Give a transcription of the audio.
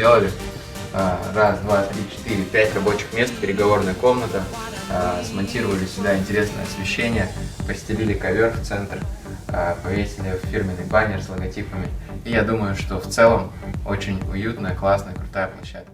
сделали. Раз, два, три, четыре, 5 рабочих мест, переговорная комната. Смонтировали сюда интересное освещение, постелили ковер в центр, повесили фирменный баннер с логотипами. И я думаю, что в целом очень уютная, классная, крутая площадка.